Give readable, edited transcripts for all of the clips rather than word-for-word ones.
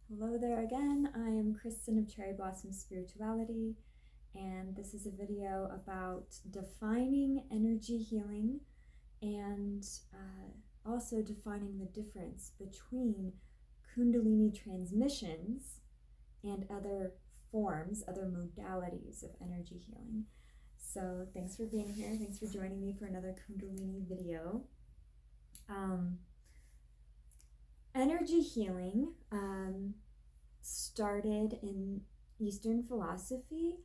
Hello there again. I am Kristen of Cherry Blossom Spirituality, and this is a video about defining energy healing and also defining the difference between Kundalini transmissions and other forms, other modalities of energy healing. So thanks for being here. Thanks for joining me for another Kundalini video. Energy healing started in Eastern philosophy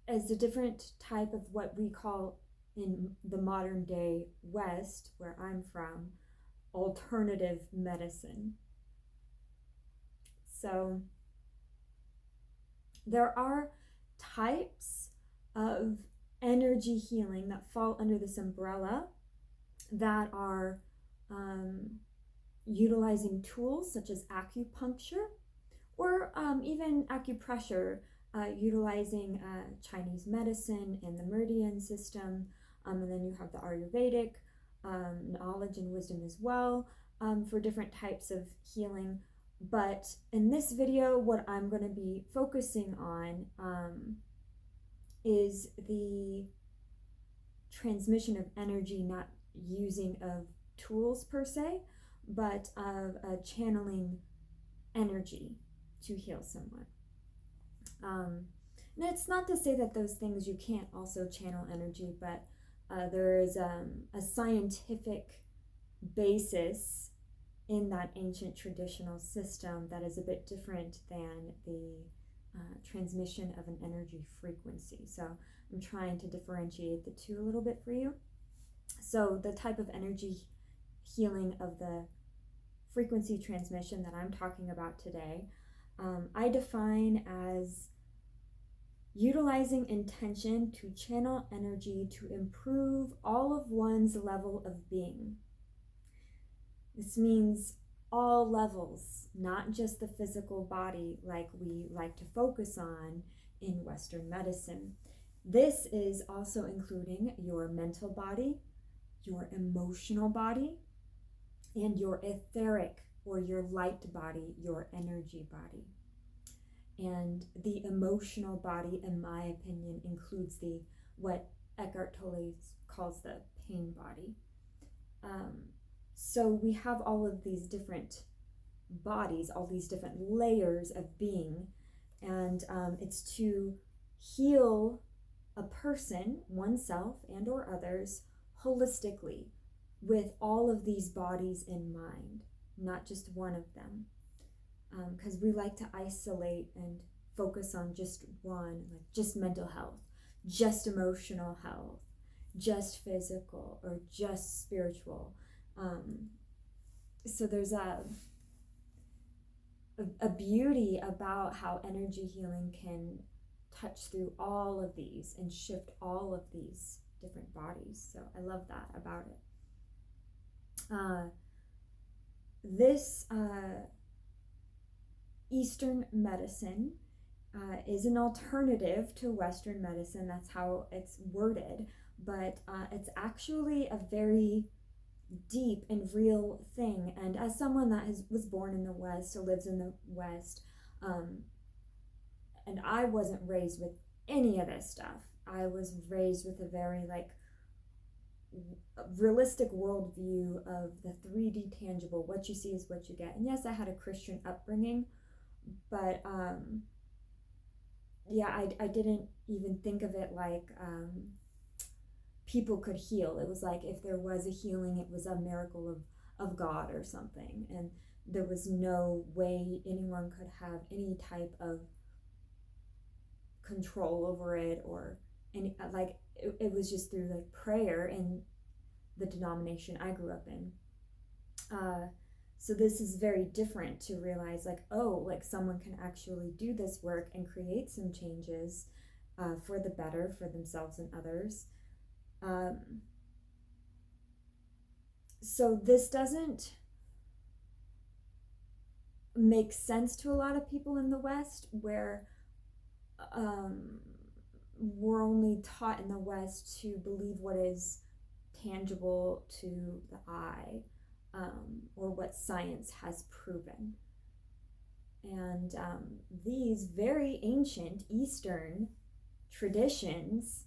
as a different type of what we call in the modern day West, where I'm from, alternative medicine. So there are types of energy healing that fall under this umbrella that are utilizing tools such as acupuncture or even acupressure, utilizing Chinese medicine and the meridian system, and then you have the Ayurvedic knowledge and wisdom as well for different types of healing. But in this video, what I'm going to be focusing on is the transmission of energy, not using of tools per se, but of channeling energy to heal someone. And it's not to say that those things you can't also channel energy, but there is a scientific basis in that ancient traditional system that is a bit different than the transmission of an energy frequency. So I'm trying to differentiate the two a little bit for you. So the type of energy healing of the frequency transmission that I'm talking about today, I define as utilizing intention to channel energy to improve all of one's level of being. This means all levels, not just the physical body like we like to focus on in Western medicine. This is also including your mental body, your emotional body, and your etheric or your light body, your energy body. And the emotional body, in my opinion, includes what Eckhart Tolle calls the pain body. So we have all of these different bodies, all these different layers of being, and it's to heal a person, oneself and or others, holistically, with all of these bodies in mind, not just one of them. Because we like to isolate and focus on just one, like just mental health, just emotional health, just physical, or just spiritual. So there's a beauty about how energy healing can touch through all of these and shift all of these different bodies. So I love that about it. This Eastern medicine is an alternative to Western medicine. That's how it's worded, but it's actually a very deep and real thing. And as someone that was born in the West or lives in the West, and I wasn't raised with any of this stuff. I was raised with a very realistic worldview of the 3D tangible. What you see is what you get. And yes, I had a Christian upbringing, but I didn't even think of it like people could heal. It was like if there was a healing, it was a miracle of God or something, and there was no way anyone could have any type of control over it, or any it was just through like prayer in the denomination I grew up in. So this is very different to realize someone can actually do this work and create some changes for the better for themselves and others. So this doesn't make sense to a lot of people in the West, where we're only taught in the West to believe what is tangible to the eye. or what science has proven. And these very ancient Eastern traditions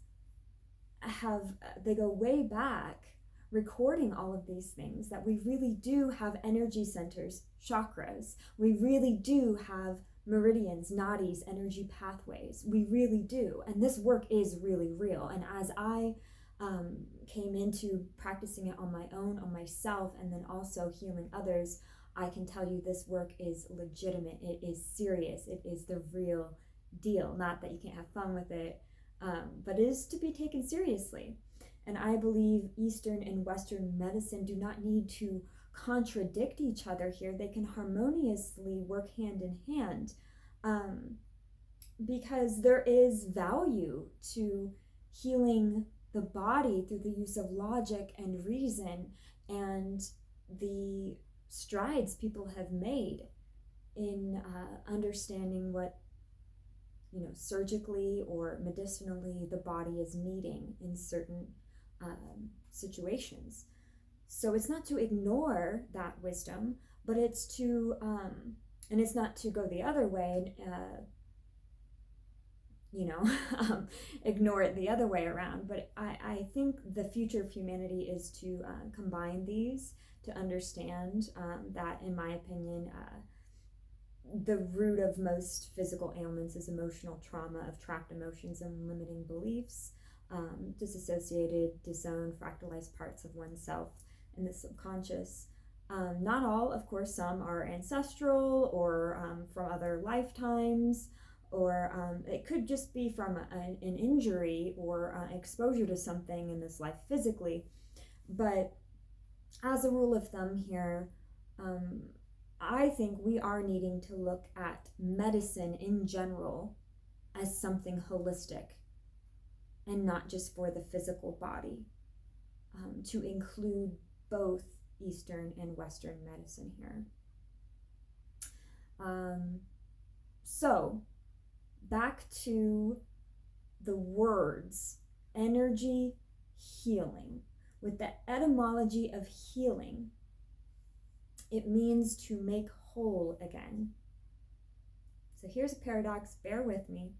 they go way back, recording all of these things, that we really do have energy centers, chakras. We really do have meridians, nadis, energy pathways. We really do. And this work is really real. And as I came into practicing it on my own, on myself, and then also healing others, I can tell you this work is legitimate. It is serious. It is the real deal. Not that you can't have fun with it, but it is to be taken seriously. And I believe Eastern and Western medicine do not need to contradict each other here. They can harmoniously work hand in hand, because there is value to healing the body through the use of logic and reason, and the strides people have made in understanding what, surgically or medicinally the body is needing in certain situations. So it's not to ignore that wisdom, but it's to, and it's not to go the other way, ignore it the other way around. But I think the future of humanity is to combine these, to understand that, in my opinion, the root of most physical ailments is emotional trauma of trapped emotions and limiting beliefs, disassociated, disowned, fractalized parts of oneself in the subconscious. Not all, of course, some are ancestral or from other lifetimes, or it could just be from an injury or exposure to something in this life physically. But as a rule of thumb here, I think we are needing to look at medicine in general as something holistic and not just for the physical body, to include both Eastern and Western medicine here. So back to the words, energy, healing. With the etymology of healing, it means to make whole again. So here's a paradox, bear with me.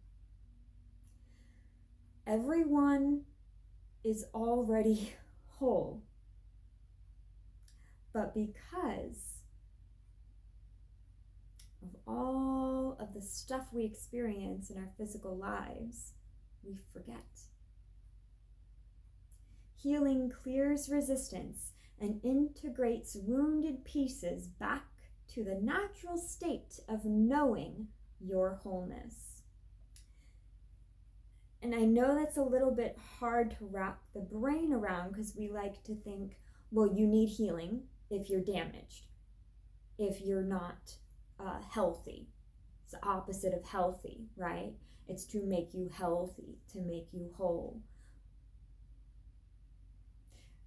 Everyone is already whole, but because of all of the stuff we experience in our physical lives, we forget. Healing clears resistance and integrates wounded pieces back to the natural state of knowing your wholeness. And I know that's a little bit hard to wrap the brain around, because we like to think, well, you need healing if you're damaged, if you're not healthy. It's the opposite of healthy, right? It's to make you healthy, to make you whole.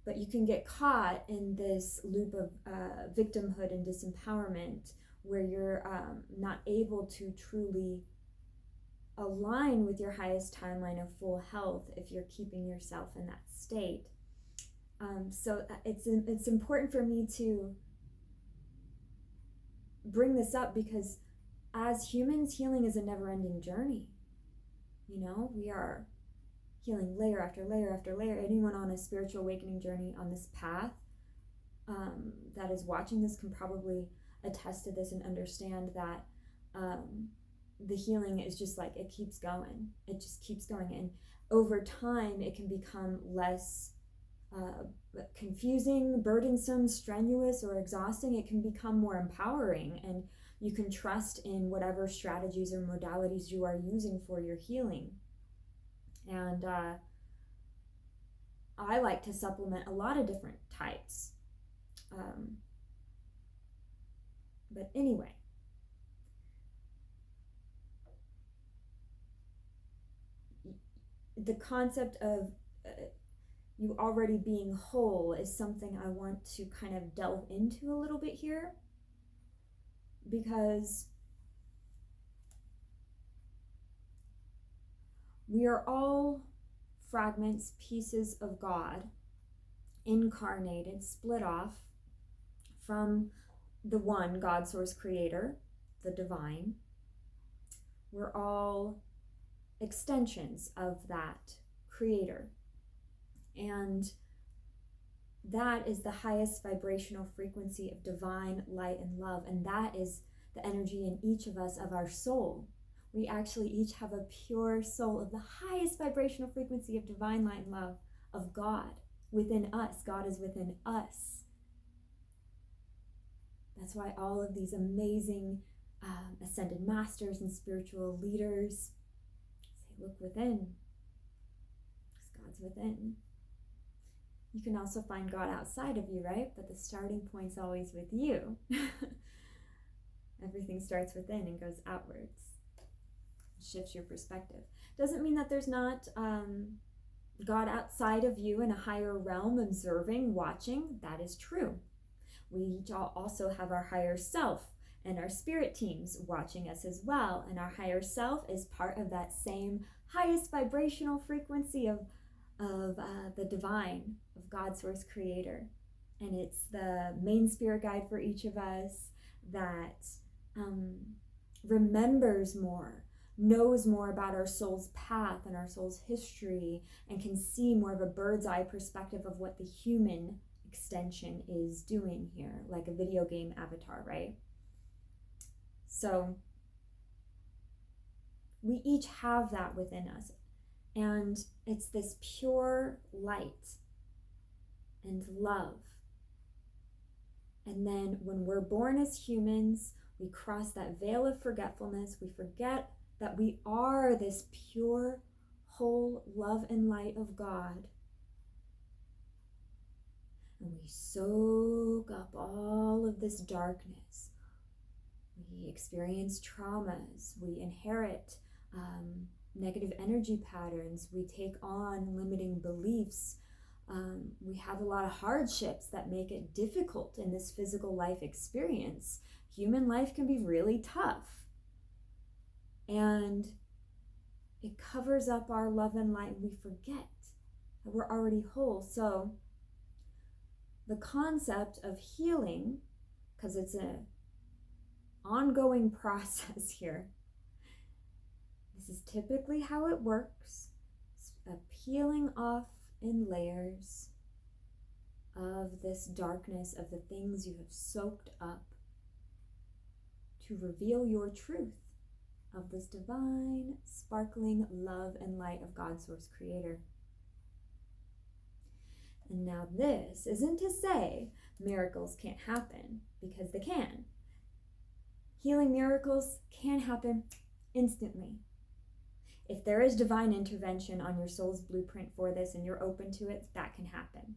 But you can get caught in this loop of victimhood and disempowerment, where you're not able to truly align with your highest timeline of full health if you're keeping yourself in that state. So it's important for me to bring this up, because as humans, healing is a never-ending journey. We are healing layer after layer after layer. Anyone on a spiritual awakening journey on this path that is watching this can probably attest to this and understand that the healing is just like, it keeps going. It just keeps going. And over time, it can become less confusing, burdensome, strenuous, or exhausting. It can become more empowering, and you can trust in whatever strategies or modalities you are using for your healing. And I like to supplement a lot of different types. But anyway, the concept of you already being whole is something I want to kind of delve into a little bit here, because we are all fragments, pieces of God, incarnated, split off from the one God Source Creator, the divine. We're all extensions of that Creator. And that is the highest vibrational frequency of divine light and love. And that is the energy in each of us of our soul. We actually each have a pure soul of the highest vibrational frequency of divine light and love of God within us. God is within us. That's why all of these amazing ascended masters and spiritual leaders say, look within, because God's within. You can also find God outside of you, right? But the starting point's always with you. Everything starts within and goes outwards. It shifts your perspective. Doesn't mean that there's not God outside of you in a higher realm observing, watching. That is true. We each also have our higher self and our spirit teams watching us as well. And our higher self is part of that same highest vibrational frequency of the divine, of God Source Creator. And it's the main spirit guide for each of us that remembers more, knows more about our soul's path and our soul's history, and can see more of a bird's eye perspective of what the human extension is doing here, like a video game avatar, right? So we each have that within us, and it's this pure light and love. And then when we're born as humans, we cross that veil of forgetfulness. We forget that we are this pure, whole love and light of God. And we soak up all of this darkness. We experience traumas. We inherit negative energy patterns. We take on limiting beliefs. We have a lot of hardships that make it difficult in this physical life experience. Human life can be really tough. And it covers up our love and light, and we forget that we're already whole. So the concept of healing, because it's an ongoing process here, this is typically how it works. It's a peeling off in layers of this darkness, of the things you have soaked up, to reveal your truth of this divine, sparkling love and light of God Source Creator. And now this isn't to say miracles can't happen, because they can. Healing miracles can happen instantly. If there is divine intervention on your soul's blueprint for this and you're open to it, that can happen.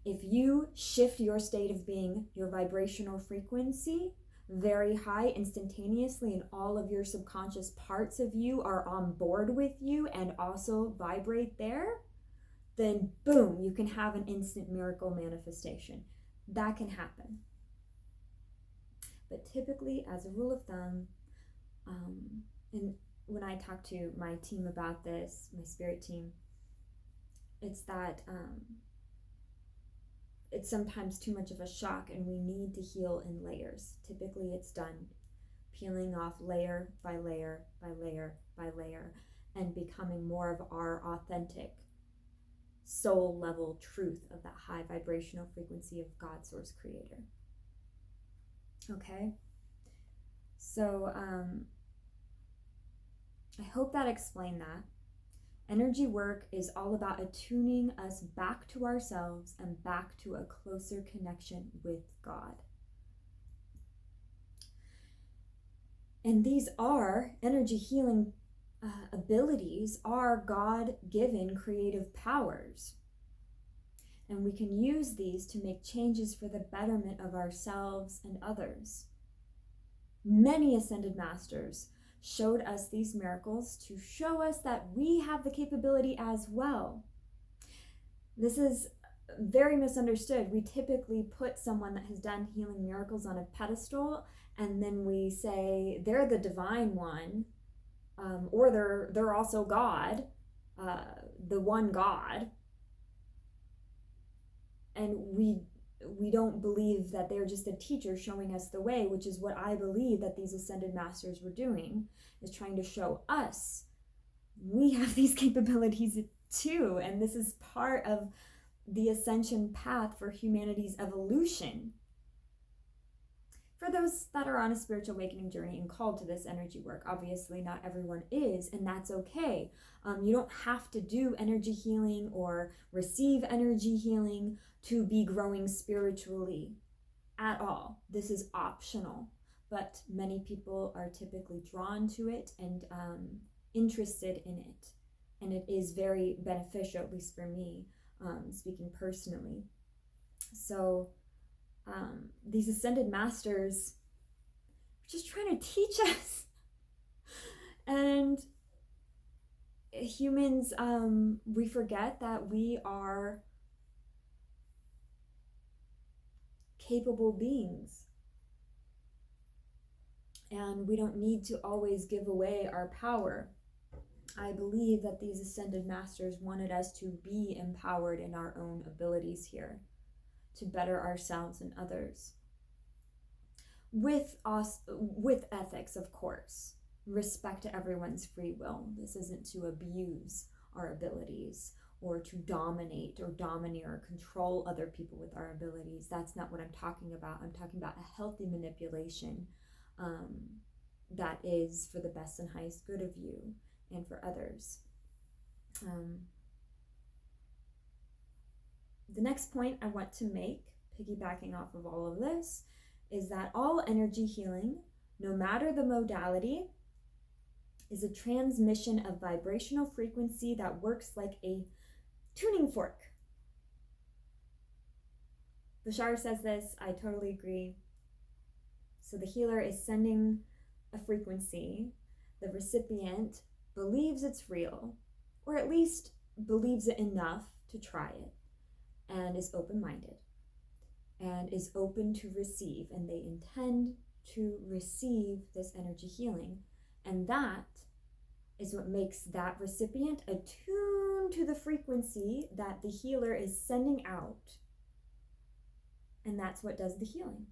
If you shift your state of being, your vibrational frequency, very high instantaneously, and all of your subconscious parts of you are on board with you and also vibrate there, then boom, you can have an instant miracle manifestation. That can happen. But typically, as a rule of thumb, and when I talk to my team about this, my spirit team, it's that it's sometimes too much of a shock and we need to heal in layers. Typically it's done peeling off layer by layer by layer by layer and becoming more of our authentic soul level truth of that high vibrational frequency of God Source Creator. Okay? So I hope that explained that. Energy work is all about attuning us back to ourselves and back to a closer connection with God. And these are energy healing abilities, are God-given creative powers. And we can use these to make changes for the betterment of ourselves and others. Many ascended masters showed us these miracles to show us that we have the capability as well. This is very misunderstood. We typically put someone that has done healing miracles on a pedestal, and then we say they're the divine one, or they're also God, the one God. And we we don't believe that they're just a teacher showing us the way, which is what I believe that these ascended masters were doing, is trying to show us we have these capabilities too, and this is part of the ascension path for humanity's evolution. For those that are on a spiritual awakening journey and called to this energy work, obviously not everyone is, and that's okay. You don't have to do energy healing or receive energy healing to be growing spiritually at all. This is optional, but many people are typically drawn to it and interested in it, and it is very beneficial, at least for me, speaking personally. So these ascended masters are just trying to teach us. And humans, we forget that we are capable beings. And we don't need to always give away our power. I believe that these ascended masters wanted us to be empowered in our own abilities here, to better ourselves and others. With ethics, of course. Respect to everyone's free will. This isn't to abuse our abilities or to dominate or domineer or control other people with our abilities. That's not what I'm talking about. I'm talking about a healthy manipulation that is for the best and highest good of you and for others. The next point I want to make, piggybacking off of all of this, is that all energy healing, no matter the modality, is a transmission of vibrational frequency that works like a tuning fork. Bashar says this, I totally agree. So the healer is sending a frequency. The recipient believes it's real, or at least believes it enough to try it, and is open-minded, and is open to receive, and they intend to receive this energy healing. And that is what makes that recipient attuned to the frequency that the healer is sending out. And that's what does the healing.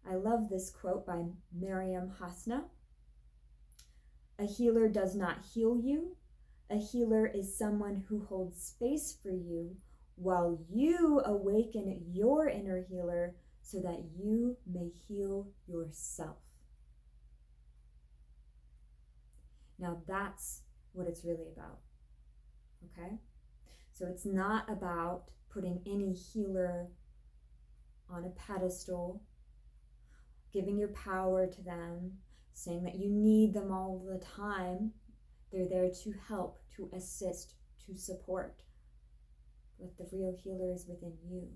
I love this quote by Miriam Hasna. A healer does not heal you. A healer is someone who holds space for you while you awaken your inner healer so that you may heal yourself. Now that's what it's really about, okay? So it's not about putting any healer on a pedestal, giving your power to them, saying that you need them all the time. They're there to help, to assist, to support. But the real healer is within you.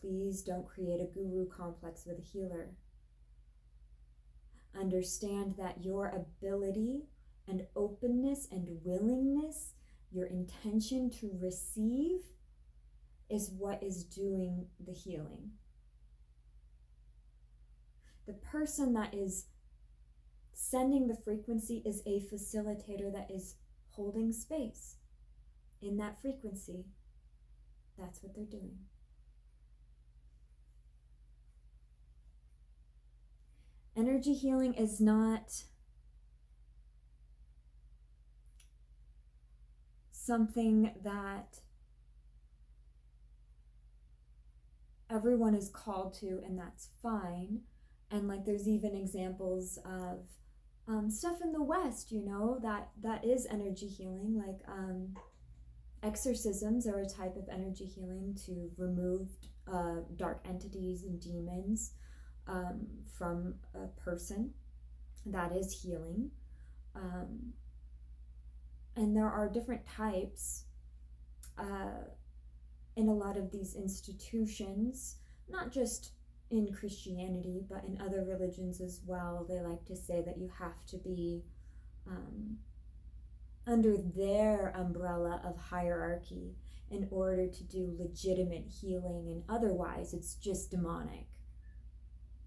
Please don't create a guru complex with a healer. Understand that your ability and openness and willingness, your intention to receive, is what is doing the healing. The person that is sending the frequency is a facilitator that is holding space in that frequency. That's what they're doing. Energy healing is not something that everyone is called to, and that's fine. And like there's even examples of stuff in the West, you know, that is energy healing, like exorcisms are a type of energy healing to remove dark entities and demons from a person. That is healing. And there are different types in a lot of these institutions, not just in Christianity, but in other religions as well. They like to say that you have to be under their umbrella of hierarchy in order to do legitimate healing, and otherwise it's just demonic.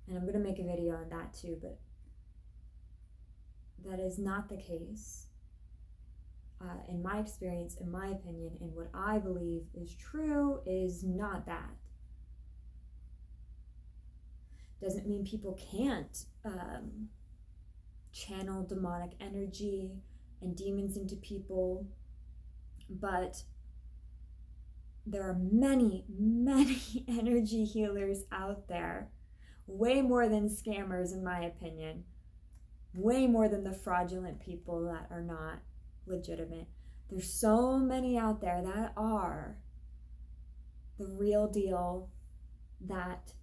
And I'm going to make a video on that too, but that is not the case. in my experience, in my opinion, and what I believe is true is not that. Doesn't mean people can't channel demonic energy and demons into people, but there are many, many energy healers out there, way more than scammers in my opinion, way more than the fraudulent people that are not legitimate. There's so many out there that are the real deal, that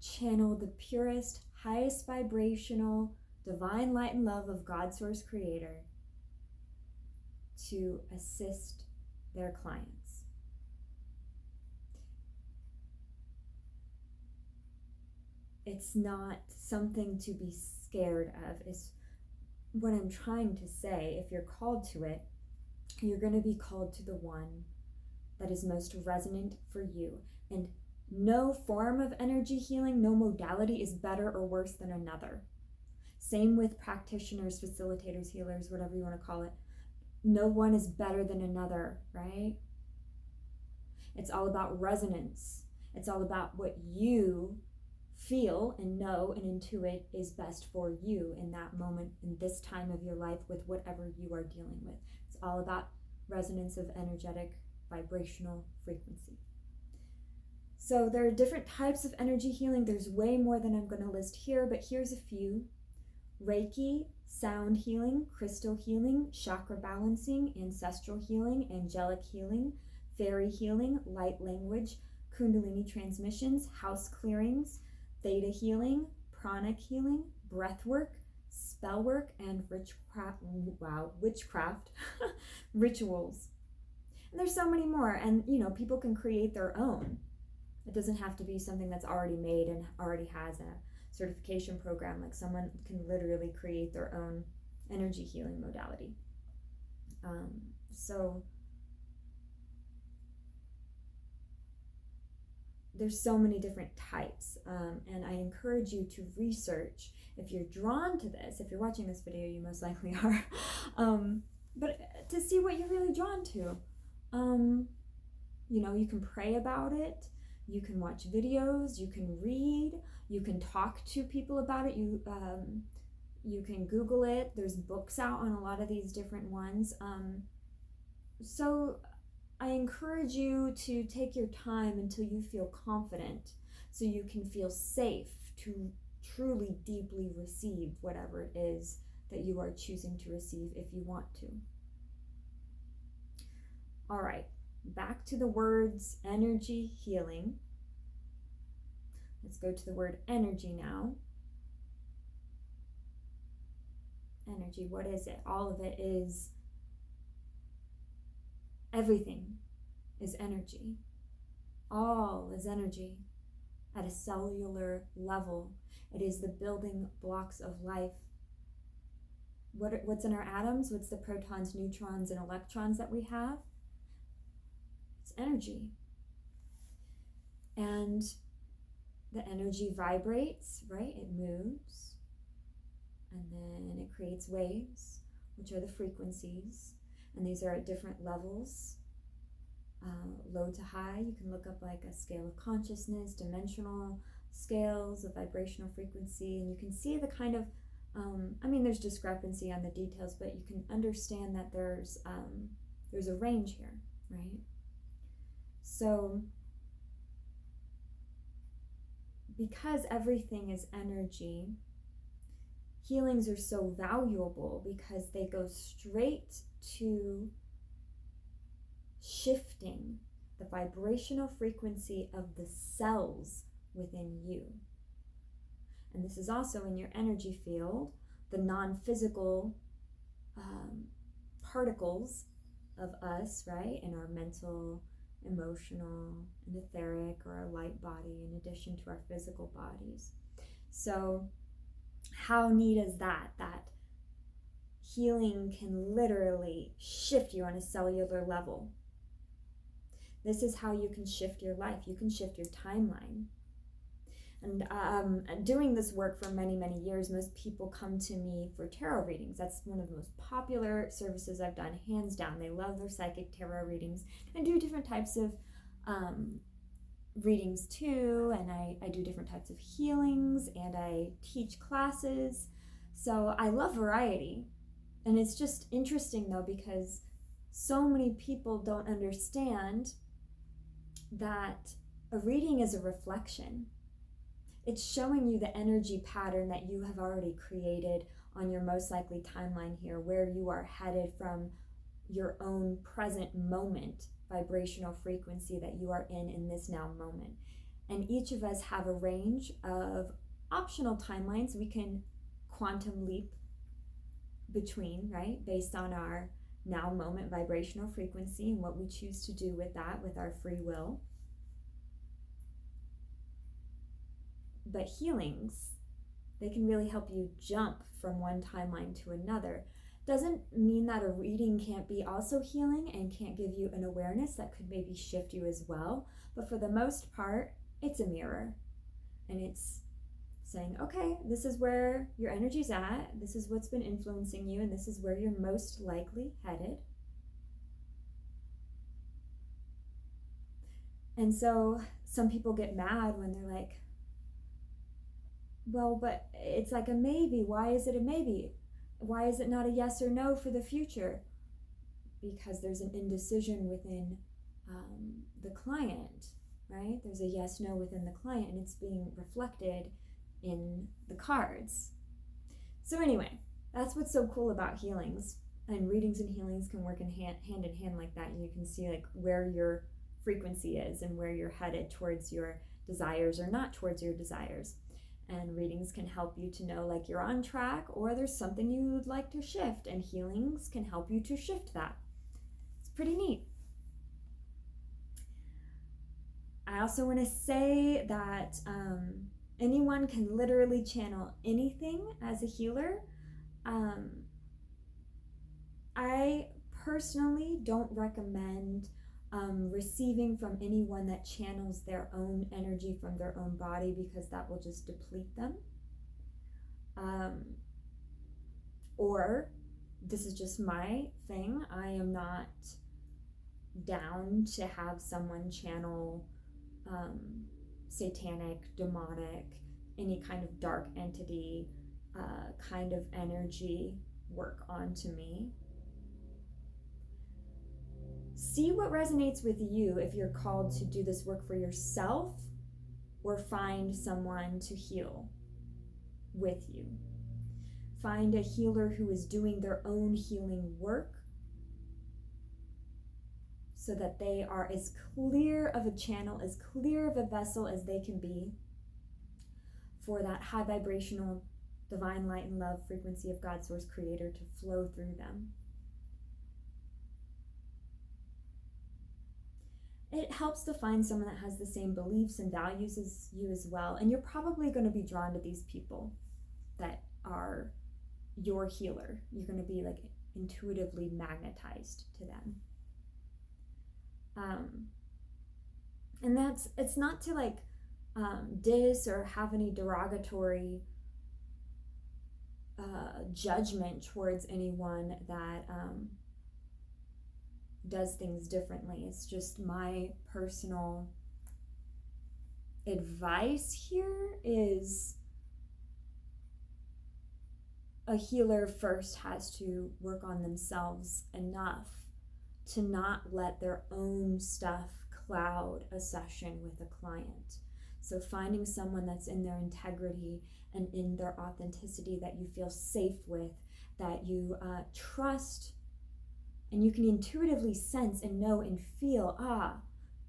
channel the purest, highest vibrational, divine light and love of God Source Creator to assist their clients. It's not something to be scared of, is what I'm trying to say. If you're called to it, you're going to be called to the one that is most resonant for you. And no form of energy healing, no modality is better or worse than another. Same with practitioners, facilitators, healers, whatever you want to call it. No one is better than another, right? It's all about resonance. It's all about what you feel and know and intuit is best for you in that moment, in this time of your life, with whatever you are dealing with. It's all about resonance of energetic, vibrational frequency. So there are different types of energy healing. There's way more than I'm going to list here, but here's a few. Reiki, sound healing, crystal healing, chakra balancing, ancestral healing, angelic healing, fairy healing, light language, Kundalini transmissions, house clearings, theta healing, pranic healing, breath work, spell work, and witchcraft rituals. And there's so many more, and people can create their own. It doesn't have to be something that's already made and already has a certification program. Like, someone can literally create their own energy healing modality. So there's so many different types, and I encourage you to research. If you're drawn to this, if you're watching this video, you most likely are, but to see what you're really drawn to. You can pray about it, you can watch videos, you can read, you can talk to people about it, you can Google it. There's books out on a lot of these different ones. So I encourage you to take your time until you feel confident, so you can feel safe to truly, deeply receive whatever it is that you are choosing to receive, if you want to. All right, back to the words energy healing. Let's go to the word energy now. Energy, what is it? All of it is, everything is energy. All is energy at a cellular level. It is the building blocks of life. What's in our atoms? What's the protons, neutrons, and electrons that we have? It's energy. And the energy vibrates, right? It moves. And then it creates waves, which are the frequencies. And these are at different levels, low to high. You can look up like a scale of consciousness, dimensional scales of vibrational frequency, and you can see the kind of, there's discrepancy on the details, but you can understand that there's a range here, right? So, because everything is energy, healings are so valuable because they go straight to shifting the vibrational frequency of the cells within you. And this is also in your energy field, the non-physical particles of us, right? In our mental, emotional, and etheric, or our light body, in addition to our physical bodies. So how neat is that? That healing can literally shift you on a cellular level. This is how you can shift your life. You can shift your timeline. And doing this work for many, many years, most people come to me for tarot readings. That's one of the most popular services I've done, hands down. They love their psychic tarot readings. I do different types of readings too, and I do different types of healings, and I teach classes. So I love variety. And it's just interesting though, because so many people don't understand that a reading is a reflection. It's showing you the energy pattern that you have already created on your most likely timeline here, where you are headed from your own present moment, vibrational frequency that you are in this now moment. And each of us have a range of optional timelines we can quantum leap between, right? Based on our now moment vibrational frequency and what we choose to do with that, with our free will. But healings, they can really help you jump from one timeline to another. Doesn't mean that a reading can't be also healing and can't give you an awareness that could maybe shift you as well. But for the most part, it's a mirror. And it's saying, okay, this is where your energy's at, this is what's been influencing you, and this is where you're most likely headed. And so some people get mad when they're like, well, but it's like a maybe. Why is it a maybe? Why is it not a yes or no for the future? Because there's an indecision within the client, right? There's a yes, no within the client, and it's being reflected in the cards. So anyway, that's what's so cool about healings. And readings and healings can work hand in hand like that. And you can see like where your frequency is and where you're headed towards your desires or not towards your desires. And readings can help you to know like you're on track or there's something you'd like to shift, and healings can help you to shift that. It's pretty neat. I also want to say that anyone can literally channel anything as a healer. I personally don't recommend receiving from anyone that channels their own energy from their own body, because that will just deplete them. Or, this is just my thing, I am not down to have someone channel satanic, demonic, any kind of dark entity kind of energy work onto me. See what resonates with you if you're called to do this work for yourself, or find someone to heal with you. Find a healer who is doing their own healing work so that they are as clear of a channel, as clear of a vessel as they can be for that high vibrational divine light and love frequency of God, Source, Creator to flow through them. It helps to find someone that has the same beliefs and values as you as well. And you're probably going to be drawn to these people that are your healer. You're going to be like intuitively magnetized to them. And it's not to like diss or have any derogatory judgment towards anyone that does things differently. It's just my personal advice here is a healer first has to work on themselves enough to not let their own stuff cloud a session with a client. So finding someone that's in their integrity and in their authenticity that you feel safe with, that you trust, and you can intuitively sense and know and feel,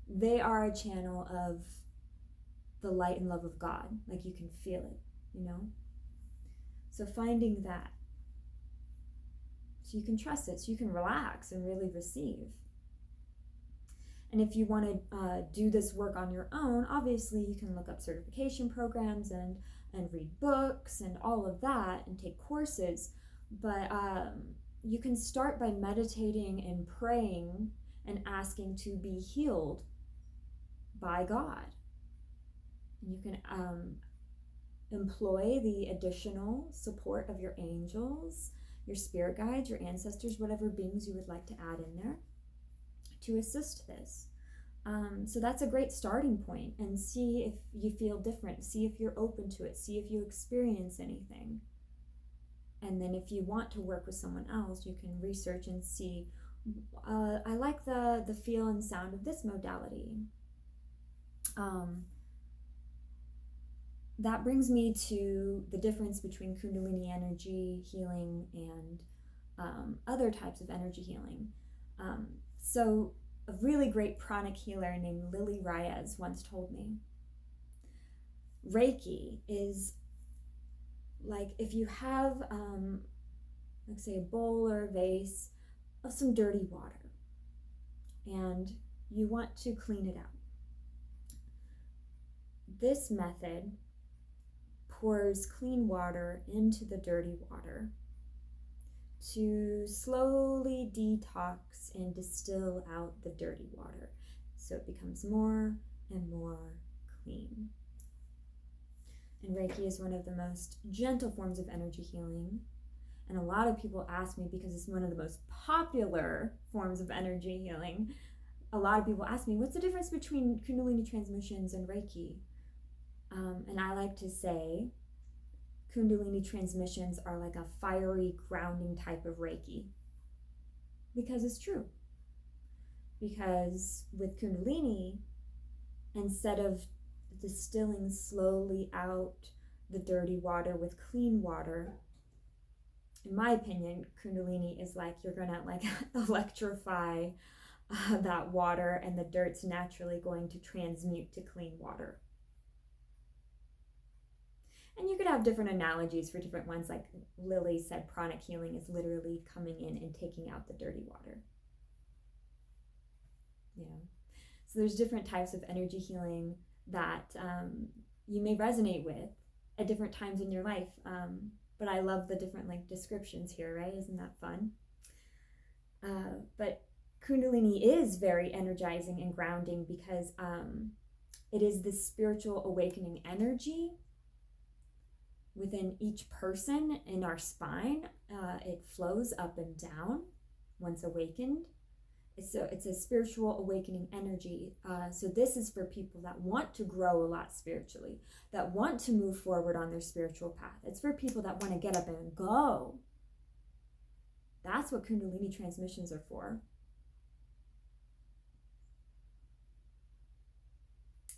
they are a channel of the light and love of God. Like you can feel it, you know? So finding that, so you can trust it, so you can relax and really receive. And if you want to do this work on your own, obviously you can look up certification programs and read books and all of that and take courses. But you can start by meditating and praying and asking to be healed by God. You can employ the additional support of your angels, your spirit guides, your ancestors, whatever beings you would like to add in there to assist this. So that's a great starting point, and see if you feel different, see if you're open to it, see if you experience anything. And then if you want to work with someone else, you can research and see, I like the feel and sound of this modality. That brings me to the difference between Kundalini energy healing and other types of energy healing. So a really great pranic healer named Lily Reyes once told me, Reiki is like if you have, like say, a bowl or a vase of some dirty water and you want to clean it out. This method pours clean water into the dirty water to slowly detox and distill out the dirty water so it becomes more and more clean. And Reiki is one of the most gentle forms of energy healing. And a lot of people ask me, because it's one of the most popular forms of energy healing, a lot of people ask me, what's the difference between Kundalini Transmissions and Reiki? And I like to say, Kundalini Transmissions are like a fiery grounding type of Reiki. Because it's true. Because with Kundalini, instead of distilling slowly out the dirty water with clean water, in my opinion, Kundalini is like you're gonna like electrify that water, and the dirt's naturally going to transmute to clean water. And you could have different analogies for different ones. Like Lily said, pranic healing is literally coming in and taking out the dirty water. Yeah. So there's different types of energy healing that you may resonate with at different times in your life. But I love the different like descriptions here, right? Isn't that fun? But Kundalini is very energizing and grounding because it is this spiritual awakening energy within each person in our spine. It flows up and down once awakened. It's a spiritual awakening energy. So this is for people that want to grow a lot spiritually, that want to move forward on their spiritual path. It's for people that want to get up and go. That's what Kundalini Transmissions are for.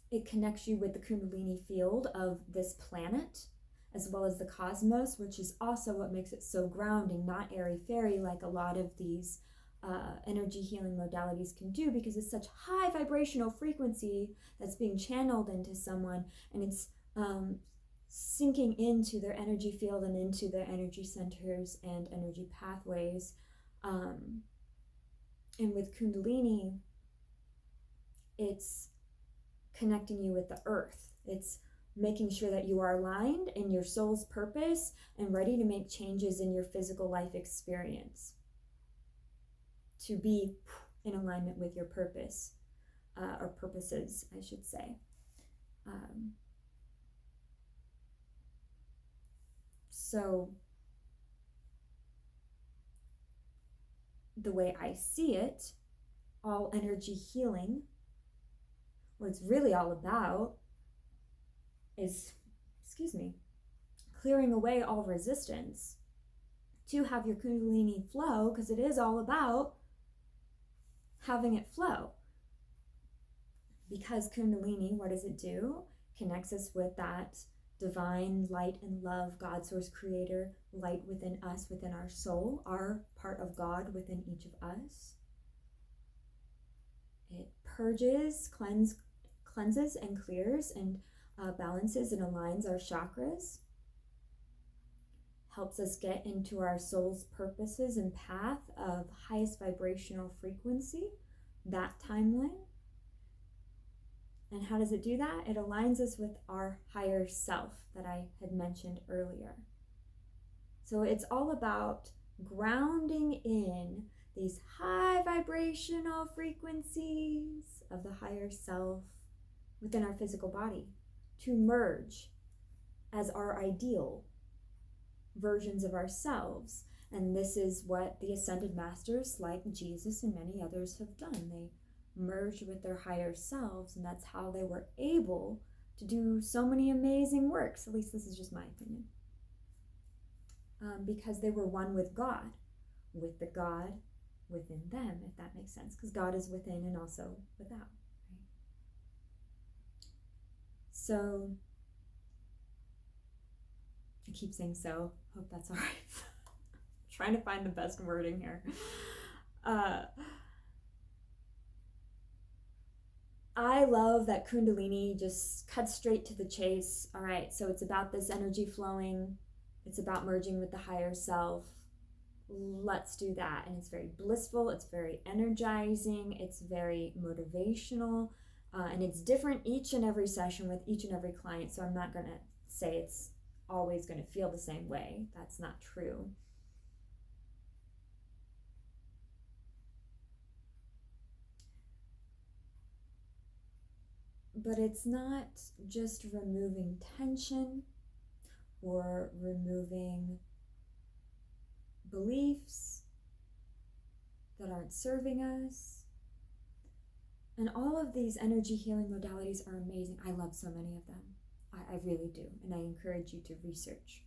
It connects you with the Kundalini field of this planet, as well as the cosmos, which is also what makes it so grounding, not airy-fairy like a lot of these energy healing modalities can do, because it's such high vibrational frequency that's being channeled into someone, and it's sinking into their energy field and into their energy centers and energy pathways. And with Kundalini, it's connecting you with the earth. It's making sure that you are aligned in your soul's purpose and ready to make changes in your physical life experience, to be in alignment with your purpose, or purposes, I should say. So the way I see it, all energy healing, what it's really all about is, clearing away all resistance to have your Kundalini flow, because it is all about having it flow. Because Kundalini, what does it do? Connects us with that divine light and love, God, source, creator, light within us, within our soul, our part of God within each of us. It purges, cleanses and clears and balances and aligns our chakras. Helps us get into our soul's purposes and path of highest vibrational frequency, that timeline. And how does it do that? It aligns us with our higher self that I had mentioned earlier. So it's all about grounding in these high vibrational frequencies of the higher self within our physical body. to merge as our ideal versions of ourselves. And this is what the ascended masters like Jesus and many others have done. They merged with their higher selves, and that's how they were able to do so many amazing works. At least this is just my opinion. Because they were one with God, with the God within them, if that makes sense. Because God is within and also without. Right? So, I keep saying so. Hope that's all right. Trying to find the best wording here. I love that Kundalini just cuts straight to the chase. All right, so it's about this energy flowing. It's about merging with the higher self. Let's do that. And it's very blissful. It's very energizing. It's very motivational. And it's different each and every session with each and every client. So I'm not going to say it's always going to feel the same way. That's not true. But it's not just removing tension or removing beliefs that aren't serving us. And all of these energy healing modalities are amazing. I love so many of them. I really do. And I encourage you to research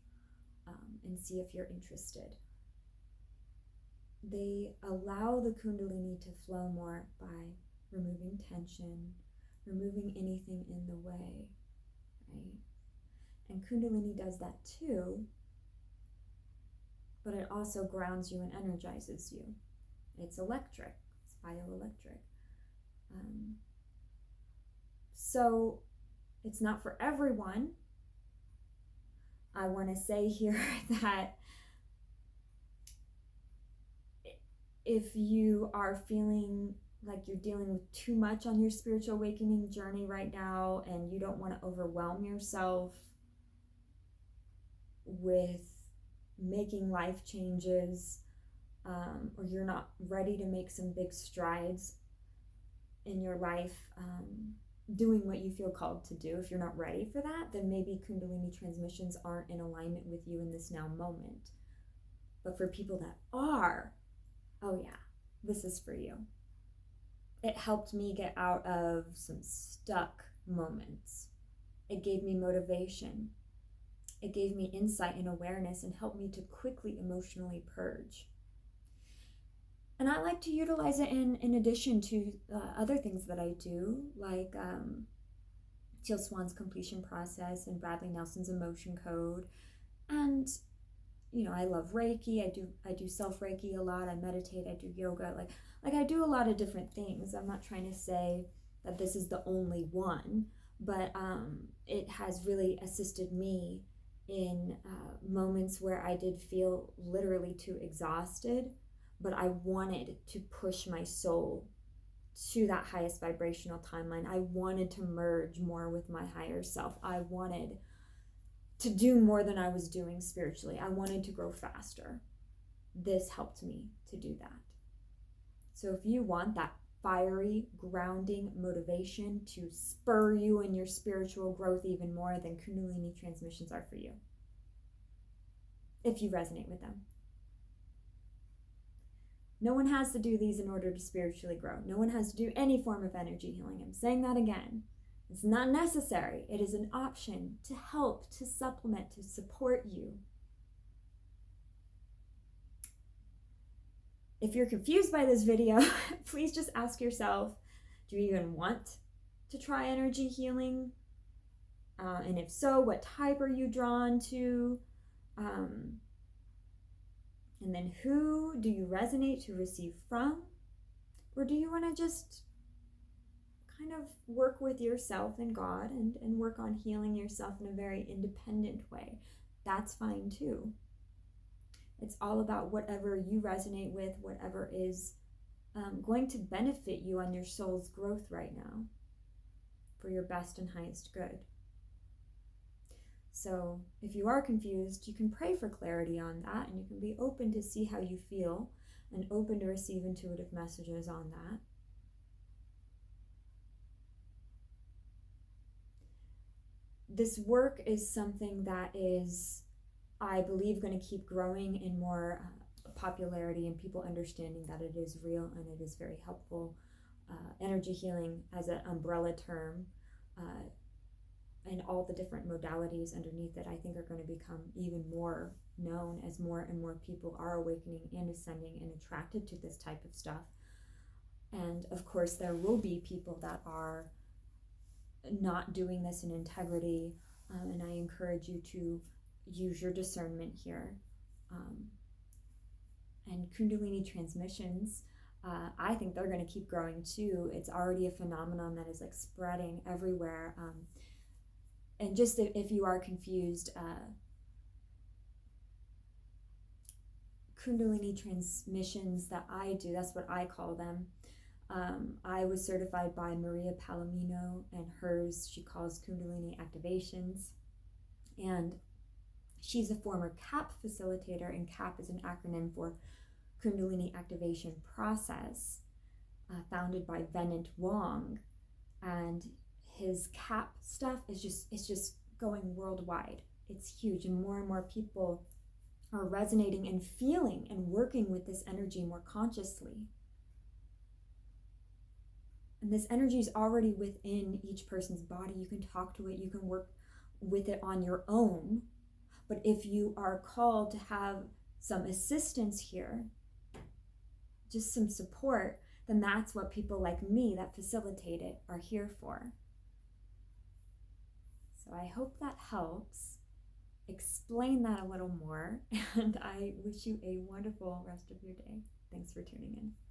and see if you're interested. They allow the Kundalini to flow more by removing tension, removing anything in the way, right? And Kundalini does that too, but it also grounds you and energizes you. It's electric, it's bioelectric. So it's not for everyone. I want to say here that if you are feeling like you're dealing with too much on your spiritual awakening journey right now, and you don't want to overwhelm yourself with making life changes, or you're not ready to make some big strides in your life, doing what you feel called to do, if you're not ready for that, then maybe Kundalini transmissions aren't in alignment with you in this now moment. But for people that are, oh yeah, this is for you. It helped me get out of some stuck moments. It gave me motivation. It gave me insight and awareness and helped me to quickly emotionally purge. And I like to utilize it in addition to other things that I do, like Teal Swan's completion process and Bradley Nelson's emotion code. And you know, I love Reiki. I do self Reiki a lot. I meditate. I do yoga. Like I do a lot of different things. I'm not trying to say that this is the only one, but it has really assisted me in moments where I did feel literally too exhausted, but I wanted to push my soul to that highest vibrational timeline. I wanted to merge more with my higher self. I wanted to do more than I was doing spiritually. I wanted to grow faster. This helped me to do that. So if you want that fiery, grounding motivation to spur you in your spiritual growth even more, then Kundalini transmissions are for you, if you resonate with them. No one has to do these in order to spiritually grow. No one has to do any form of energy healing. I'm saying that again. It's not necessary. It is an option to help, to supplement, to support you. If you're confused by this video, please just ask yourself, do you even want to try energy healing? And if so, what type are you drawn to? And then who do you resonate to receive from? Or do you want to just kind of work with yourself and God and work on healing yourself in a very independent way? That's fine too. It's all about whatever you resonate with, whatever is going to benefit you on your soul's growth right now for your best and highest good. So if you are confused, you can pray for clarity on that, and you can be open to see how you feel and open to receive intuitive messages on that. this work is something that is, I believe, going to keep growing in more popularity and people understanding that it is real and it is very helpful. Energy healing as an umbrella term, and all the different modalities underneath it, I think are going to become even more known as more and more people are awakening and ascending and attracted to this type of stuff. And of course, there will be people that are not doing this in integrity, and I encourage you to use your discernment here. And Kundalini Transmissions, I think they're going to keep growing too. It's already a phenomenon that is like spreading everywhere. And just if you are confused, Kundalini Transmissions that I do, that's what I call them. I was certified by Maria Palomino, and hers she calls Kundalini Activations. And she's a former CAP facilitator, and CAP is an acronym for Kundalini Activation Process, founded by Venant Wong. And his CAP stuff is just going worldwide. It's huge, and more people are resonating and feeling and working with this energy more consciously. And this energy is already within each person's body. You can talk to it, you can work with it on your own. But if you are called to have some assistance here, just some support, then that's what people like me that facilitate it are here for. So I hope that helps explain that a little more, and I wish you a wonderful rest of your day. Thanks for tuning in.